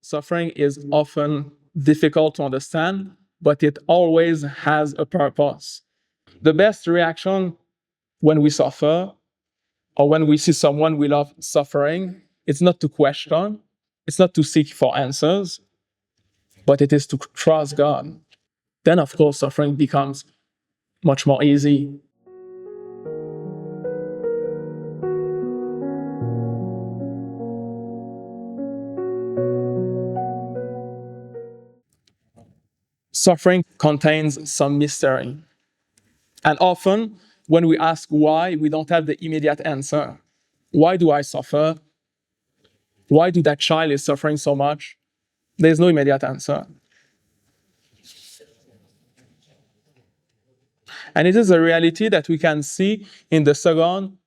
suffering is often difficult to understand, but it always has a purpose. The best reaction when we suffer or when we see someone we love suffering, it's not to question, it's not to seek for answers, but it is to trust God. Then, of course, suffering becomes much more easy. Suffering contains some mystery. And often, when we ask why, we don't have the immediate answer. Why do I suffer? Why do that child is suffering so much? There's no immediate answer. And it is a reality that we can see in the second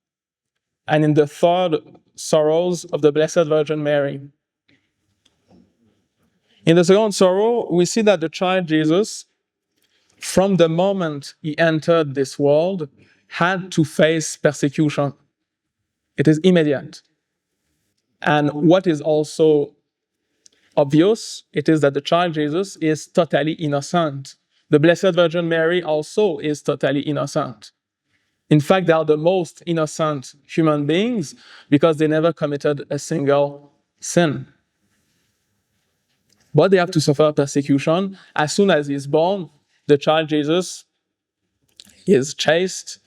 and in the third sorrows of the Blessed Virgin Mary. In the second sorrow, we see that the child Jesus, from the moment he entered this world, had to face persecution. It is immediate. And what is also obvious, it is that the child Jesus is totally innocent. The Blessed Virgin Mary also is totally innocent. In fact, they are the most innocent human beings because they never committed a single sin. But they have to suffer persecution. As soon as he's born, the child Jesus is chased.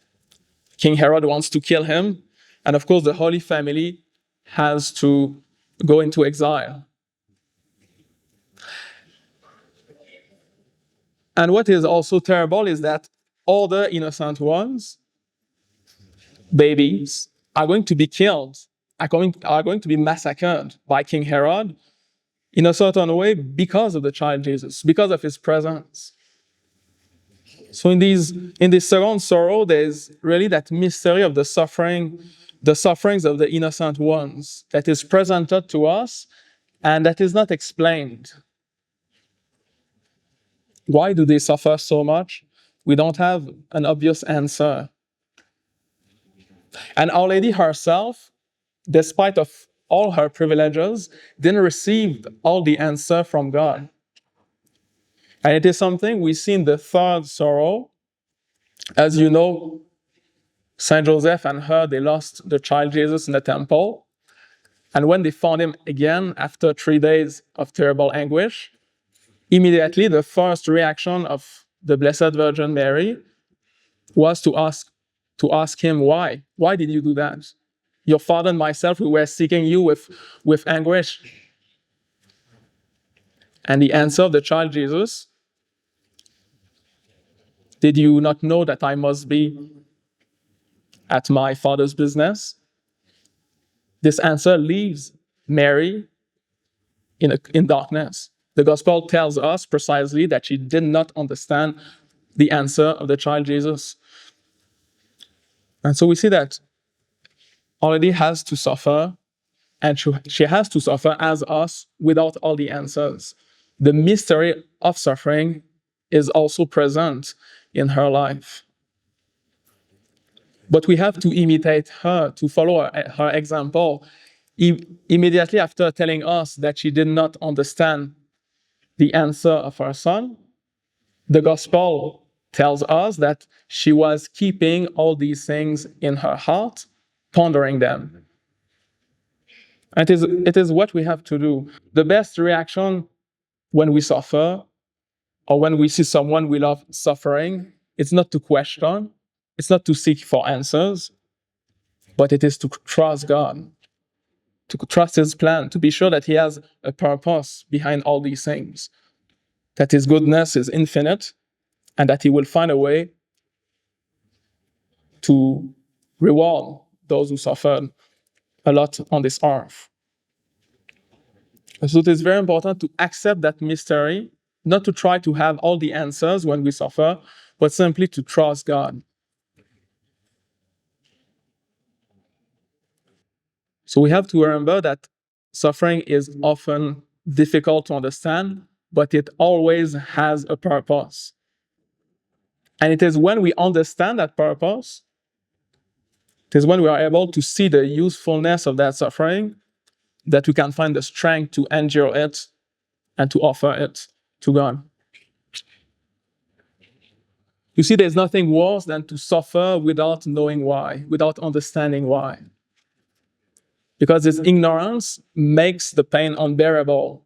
King Herod wants to kill him. And of course, the Holy Family has to go into exile. And what is also terrible is that all the innocent ones, babies, are going to be killed, are going to be massacred by King Herod in a certain way because of the child Jesus, because of his presence. So in this second sorrow, there's really that mystery of the sufferings of the innocent ones that is presented to us and that is not explained. Why do they suffer so much? We don't have an obvious answer. And Our Lady herself, despite of all her privileges, didn't receive all the answer from God. And it is something we see in the third sorrow. As you know, Saint Joseph and her, they lost the child Jesus in the temple. And when they found him again after 3 days of terrible anguish, immediately the first reaction of the Blessed Virgin Mary was to ask him why. Why did you do that? Your father and myself, we were seeking you with anguish. And the answer of the child Jesus, did you not know that I must be at my Father's business? This answer leaves Mary in darkness. The Gospel tells us precisely that she did not understand the answer of the child Jesus. And so we see that Our Lady has to suffer, and she has to suffer as us without all the answers. The mystery of suffering is also present in her life. But we have to imitate her, to follow her example. Immediately after telling us that she did not understand the answer of her son, the Gospel tells us that she was keeping all these things in her heart, pondering them. And it is what we have to do. The best reaction when we suffer or when we see someone we love suffering, it's not to question, it's not to seek for answers, but it is to trust God, to trust His plan, to be sure that He has a purpose behind all these things, that His goodness is infinite, and that He will find a way to reward those who suffered a lot on this earth. So it is very important to accept that mystery, not to try to have all the answers when we suffer, but simply to trust God. So we have to remember that suffering is often difficult to understand, but it always has a purpose. And it is when we understand that purpose, it is when we are able to see the usefulness of that suffering, that we can find the strength to endure it and to offer it to God. You see, there's nothing worse than to suffer without knowing why, without understanding why. Because this ignorance makes the pain unbearable,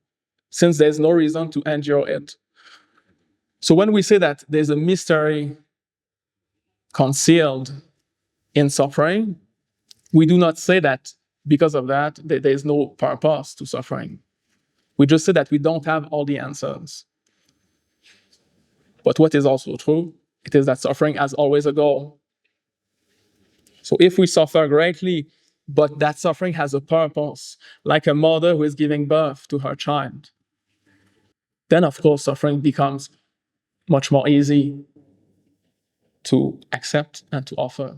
since there's no reason to endure it. So when we say that there's a mystery concealed in suffering, we do not say that because of that, there's no purpose to suffering. We just say that we don't have all the answers. But what is also true, it is that suffering has always a goal. So if we suffer greatly, but that suffering has a purpose, like a mother who is giving birth to her child, then of course suffering becomes much more easy to accept and to offer.